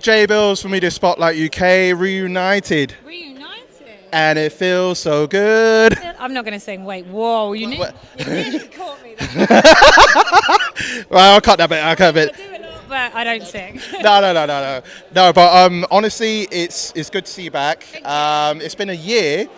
J Bills for me to Spotlight UK reunited, Reunited. and it feels so good. I'm not going to sing. Wait, whoa! What? You nearly caught me. Well, I'll cut that bit. I'll cut a I bit. do a lot, but I don't sing. No. But honestly, it's good to see you back. Thank you. It's been a year,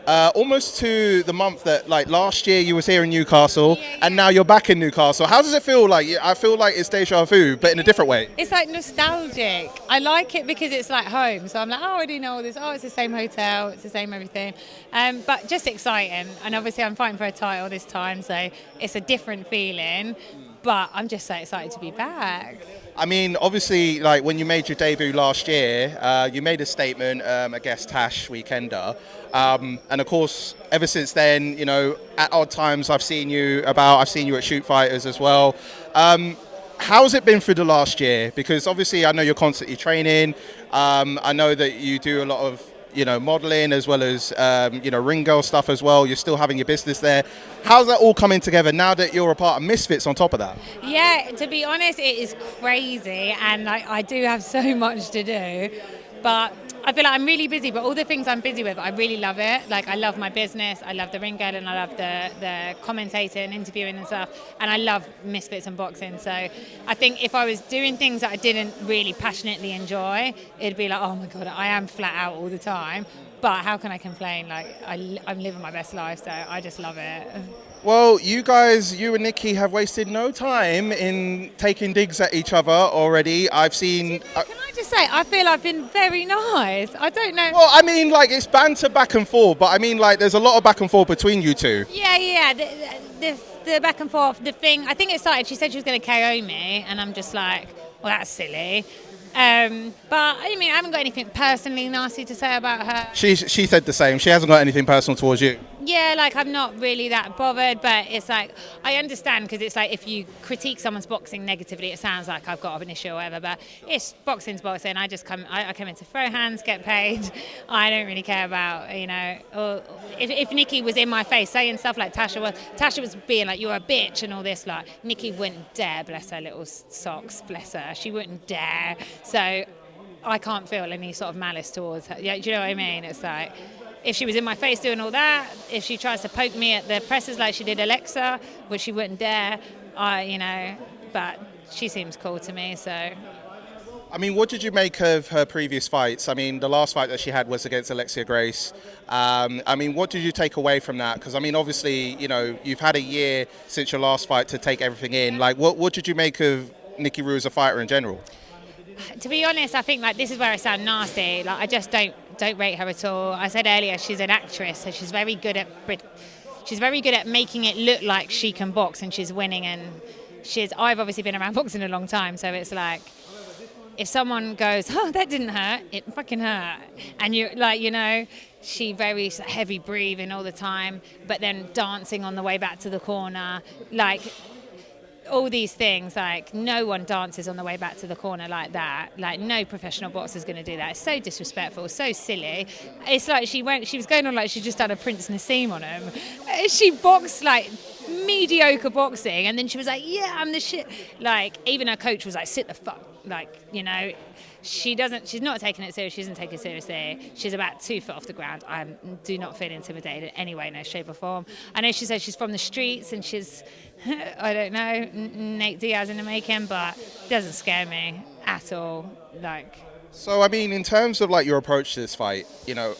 almost to the month that like last year you was here in Newcastle, Yeah, and yeah. now you're back in Newcastle. How does it feel? Like I feel like it's deja vu, but in a different way. It's like nostalgic. I like it because it's like home. So I'm like, oh, I already know all this. Oh, it's the same hotel. It's the same everything. But just exciting. And obviously I'm fighting for a title this time. So it's a different feeling. But I'm just so excited to be back. I mean, obviously, like when you made your debut last year, you made a statement against Tash Weekender, and of course, ever since then, you know, at odd times I've seen you at Shoot Fighters as well. How's it been through the last year? Because obviously, I know you're constantly training. I know that you do a lot of modeling as well as ring girl stuff as well. You're still having your business there. How's that all coming together now that you're a part of Misfits on top of that? Yeah, to be honest, it is crazy, and I do have so much to do. But I feel like I'm really busy, but all the things I'm busy with, I really love it. Like, I love my business, I love the ring girl, and I love the commentator and interviewing and stuff. And I love Misfits and boxing. So I think if I was doing things that I didn't really passionately enjoy, it'd be like, oh my God, I am flat out all the time. But how can I complain? Like, I'm living my best life, so I just love it. Well, you and Nikki have wasted no time in taking digs at each other already. I've seen. Can I just say, I feel I've been very nice. I don't know. Well, I mean, like it's banter back and forth, but I mean, like there's a lot of back and forth between you two. Yeah. The back and forth, the thing. I think it started. She said she was going to KO me, and I'm just like, well, that's silly. But I mean, I haven't got anything personally nasty to say about her. She said the same. She hasn't got anything personal towards you. Yeah, like I'm not really that bothered, but it's like I understand because it's like if you critique someone's boxing negatively, it sounds like I've got an issue or whatever. But it's boxing's boxing. I come in to throw hands, get paid. I don't really care about Or if Nikki was in my face saying stuff like Tasha was being like you're a bitch and all this, like Nikki wouldn't dare, bless her little socks, bless her. She wouldn't dare. So I can't feel any sort of malice towards her. Yeah, do you know what I mean? It's like if she was in my face doing all that, if she tries to poke me at the presses like she did Alexa, which she wouldn't dare, but she seems cool to me, so. I mean, what did you make of her previous fights? I mean, the last fight that she had was against Alexia Grace. I mean, what did you take away from that? Because, I mean, obviously, you've had a year since your last fight to take everything in. Like, what did you make of Nikki Hru as a fighter in general? To be honest, I think like this is where I sound nasty. Like I just don't rate her at all. I said earlier she's an actress, so she's very good at making it look like she can box and she's winning. And I've obviously been around boxing a long time, so it's like if someone goes, "Oh, that didn't hurt," it fucking hurt, and you like she very heavy breathing all the time, but then dancing on the way back to the corner, like. All these things, like no one dances on the way back to the corner like that. Like no professional boxer's going to do that. It's so disrespectful, so silly. It's like she was going on like she just done a Prince Nassim on him. She boxed like mediocre boxing, and then she was like, "Yeah, I'm the shit." Like even her coach was like, "Sit the fuck," like She's not taking it serious. She doesn't take it seriously. She's about 2 foot off the ground. I do not feel intimidated in any way, no shape or form. I know she says she's from the streets and she's, I don't know, Nate Diaz in the making, but it doesn't scare me at all. So, I mean, in terms of like your approach to this fight,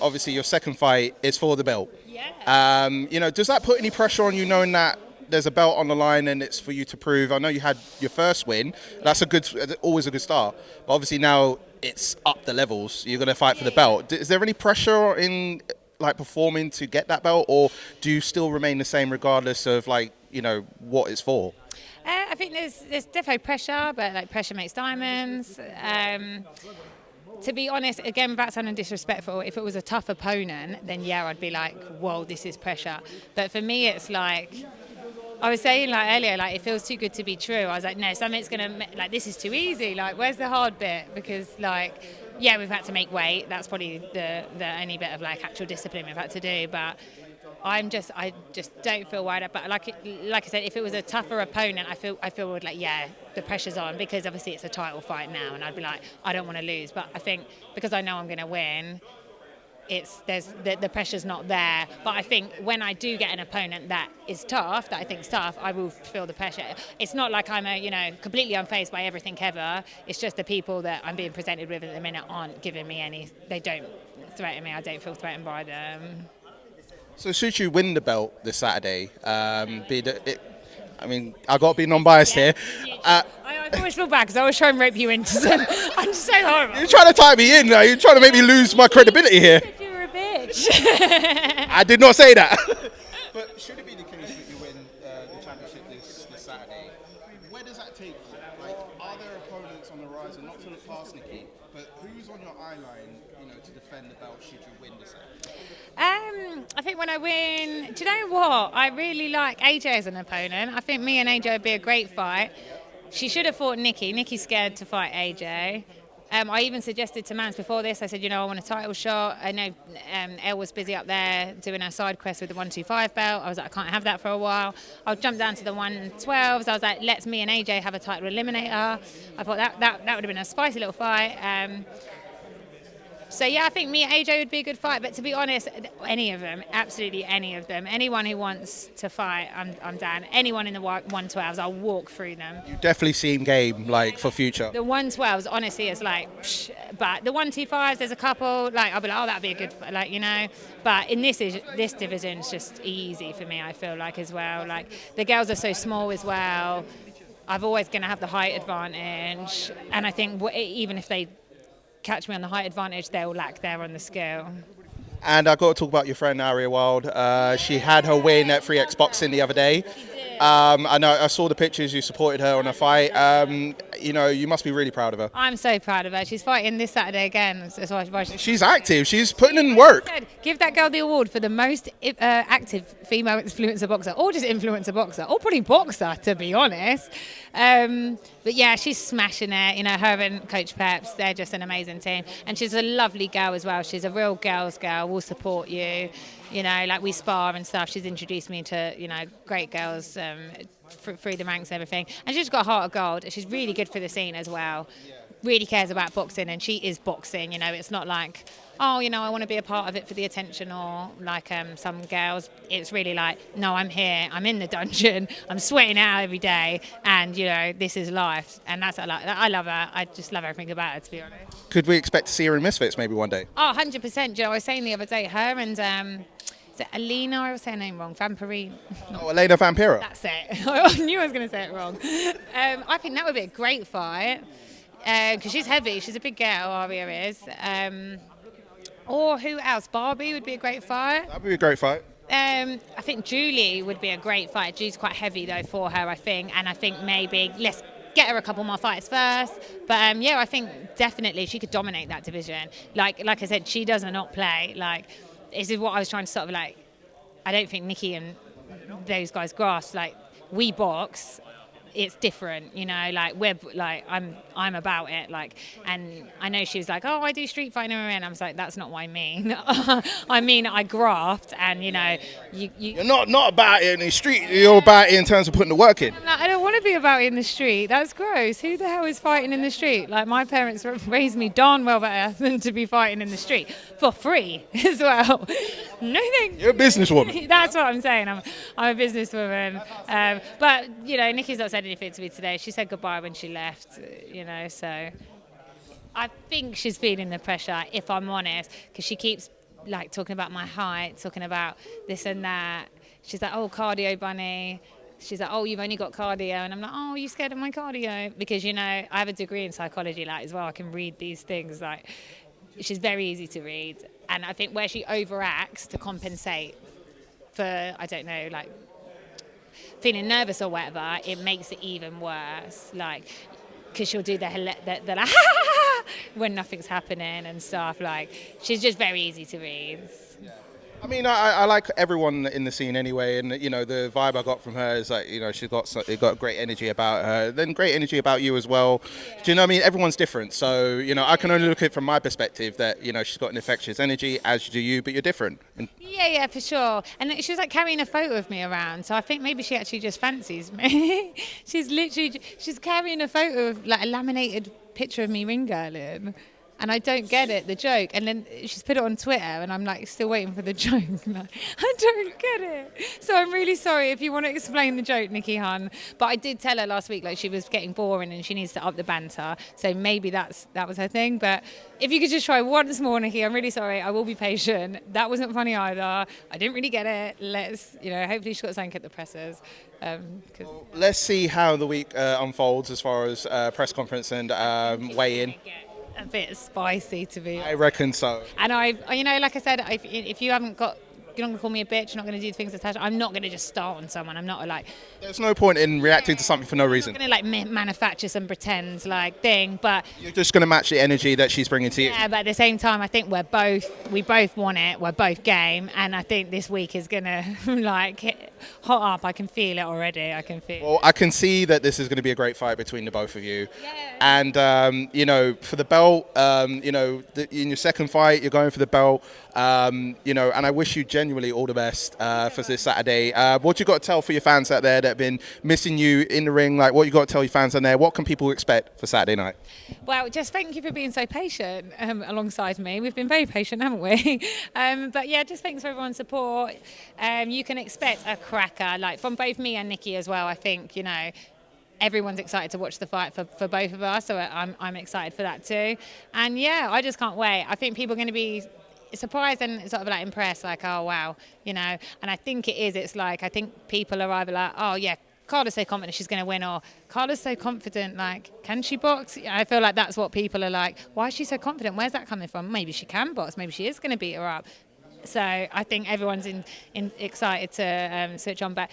obviously your second fight is for the belt. Yeah. Does that put any pressure on you knowing that there's a belt on the line and it's for you to prove? I know you had your first win. That's always a good start. But obviously now it's up the levels. You're going to fight for the belt. Is there any pressure in like performing to get that belt, or do you still remain the same regardless of what it's for? I think there's definitely pressure, but like pressure makes diamonds. To be honest, again, without sounding disrespectful, if it was a tough opponent, then yeah, I'd be like, whoa, this is pressure. But for me, it's like, I was saying like earlier, like it feels too good to be true. I was like, no, something's this is too easy. Like, where's the hard bit? Because yeah, we've had to make weight. That's probably the only bit of like actual discipline we've had to do. But I just don't feel worried. But like I said, if it was a tougher opponent, I feel like, yeah, the pressure's on, because obviously it's a title fight now, and I'd be like, I don't want to lose. But I think because I know I'm going to win, the pressure's not there. But I think when I do get an opponent that is tough, that I think is tough, I will feel the pressure. It's not like I'm completely unfazed by everything ever. It's just the people that I'm being presented with at the minute aren't giving me any. They don't threaten me. I don't feel threatened by them. So should you win the belt this Saturday, I mean, I got to be non-biased here. I always feel bad because I always try and rope you into some. I'm just so horrible. You're trying to tie me in. You're trying to make me lose my credibility here. You were a bitch. I did not say that. But should it be the case that you win the championship this Saturday, where does that take you? Like, are there opponents on the horizon, not to look past Nikki, but who's on your eye line, to defend the belt should you win this Saturday? I think when I win, do you know what? I really like AJ as an opponent. I think me and AJ would be a great fight. She should have fought Nikki. Nikki's scared to fight AJ. I even suggested to Mans before this, I said, I want a title shot. I know Elle was busy up there doing her side quest with the 125 belt. I was like, I can't have that for a while. I'll jump down to the 112s. I was like, let's me and AJ have a title eliminator. I thought that would have been a spicy little fight. So yeah, I think me and AJ would be a good fight. But to be honest, any of them, absolutely any of them. Anyone who wants to fight, I'm down. Anyone in the 112s, I'll walk through them. You definitely seem game, for future. The 112s, honestly, is like, psh, but the 125s, there's a couple, I'll be like, oh, that'd be a good, but in this division, it's just easy for me, I feel like, as well. Like, the girls are so small as well. I'm always going to have the height advantage. And I think even if they catch me on the height advantage, they'll lack there on the skill. And I got to talk about your friend Aria Wild. She had her win at 3X Boxing the other day. I know I saw the pictures. You supported her on a fight. You must be really proud of her. I'm so proud of her. She's fighting this Saturday again. She's active. She's putting in work. Give that girl the award for the most active female influencer boxer, or just influencer boxer, or probably boxer, to be honest. But yeah, she's smashing it. Her and Coach Peps, they're just an amazing team. And she's a lovely girl as well. She's a real girl's girl. We'll support you. We spar and stuff. She's introduced me to, great girls through the ranks and everything. And she's got a heart of gold. She's really good for the scene as well. Really cares about boxing, and she is boxing. It's not like, oh, I want to be a part of it for the attention, or like some girls. It's really like, no, I'm here. I'm in the dungeon. I'm sweating out every day, and this is life. And that's I love her. I just love everything about her, to be honest. Could we expect to see her in Misfits maybe one day? Oh, 100%, Joe. I was saying the other day, her and is it Alina? I was saying her name wrong. Vampirine. Oh, Elena Vampiro. That's it. I knew I was going to say it wrong. I think that would be a great fight. Because she's heavy. She's a big girl, Aria is. Or who else? Barbie would be a great fight. That would be a great fight. I think Julie would be a great fight. Julie's quite heavy, though, for her, I think. And I think maybe let's get her a couple more fights first. But, I think definitely she could dominate that division. Like I said, she does not play. This is what I was trying to sort of I don't think Nikki and those guys grasp. We box. It's different, I'm about it, and I know she was like, oh, I do street fighting, and I was like, that's not what I mean. I mean, I graft, and you're not about it in the street. You're about it in terms of putting the work in. I don't want to be about it in the street. That's gross. Who the hell is fighting in the street? My parents raised me darn well better than to be fighting in the street for free as well. No thanks. You're a businesswoman. That's what I'm saying. I'm a businesswoman. But Nikki's not said anything to me today. She said goodbye when she left. So I think she's feeling the pressure, if I'm honest, because she keeps talking about my height, talking about this and that. She's like, oh, cardio bunny. She's like, oh, you've only got cardio. And I'm like, oh, are you scared of my cardio? Because, I have a degree in psychology as well. I can read these things. She's very easy to read. And I think where she overacts to compensate for, I don't know, feeling nervous or whatever, it makes it even worse. Because she'll do the when nothing's happening and stuff. She's just very easy to read. Yeah. I mean, I like everyone in the scene anyway, and you know the vibe I got from her is like, you know, it got great energy about her, then great energy about you as well. Do you know what I mean? Everyone's different, so you know I can only look at it from my perspective that you know she's got an infectious energy, as do you, but you're different. And Yeah, for sure. And she was like carrying a photo of me around, so I think maybe she actually just fancies me. She's carrying a photo of like a laminated picture of me ring girling. And I don't get it, the joke. And then she's put it on Twitter, and I'm like still waiting for the joke. Like, I don't get it. So I'm really sorry if you want to explain the joke, Nikki Hru. But I did tell her last week like she was getting boring and she needs to up the banter. So maybe that was her thing. But if you could just try once more, Nikki, I'm really sorry. I will be patient. That wasn't funny either. I didn't really get it. Hopefully she's got something at the presses. well, let's see how the week unfolds as far as press conference and weigh-in. A bit spicy to be. I reckon so. And like I said, if you're not going to call me a bitch, you're not going to do things attached. I'm not going to just start on someone. I'm not like. There's no point in reacting to something for no reason. I'm not going to like manufacture some pretend like thing, but you're just going to match the energy that she's bringing to you. Yeah, but at the same time, I think we both want it. We're both game, and I think this week is going to like hot up. I can feel it already. I can feel. Well, I can see that this is going to be a great fight between the both of you. Yeah. And you know, for the belt, you know, in your second fight, you're going for the belt. You know, and I wish you genuinely all the best for this Saturday. What you got to tell for your fans out there that have been missing you in the ring? Like, what you got to tell your fans out there? What can people expect for Saturday night? Well, just thank you for being so patient alongside me. We've been very patient, haven't we? But yeah, just thanks for everyone's support. You can expect a cracker, like from both me and Nikki as well. I think, you know, everyone's excited to watch the fight for both of us, so I'm excited for that too. And yeah, I just can't wait. I think people are going to be surprised and sort of like impressed, like, oh wow, you know. And I think it is. It's like I think people are either like, oh yeah, Carla's so confident she's going to win, or Carla's so confident, like, can she box? I feel like that's what people are like. Why is she so confident? Where's that coming from? Maybe she can box. Maybe she is going to beat her up. So I think everyone's excited to switch on. But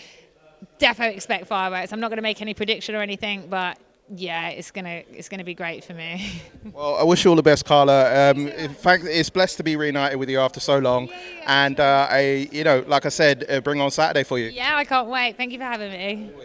definitely expect fireworks. I'm not going to make any prediction or anything, but yeah, it's gonna be great for me. Well, I wish you all the best, Carla. In fact, it's blessed to be reunited with you after so long, and you know, like I said, bring on Saturday for you. Yeah, I can't wait. Thank you for having me.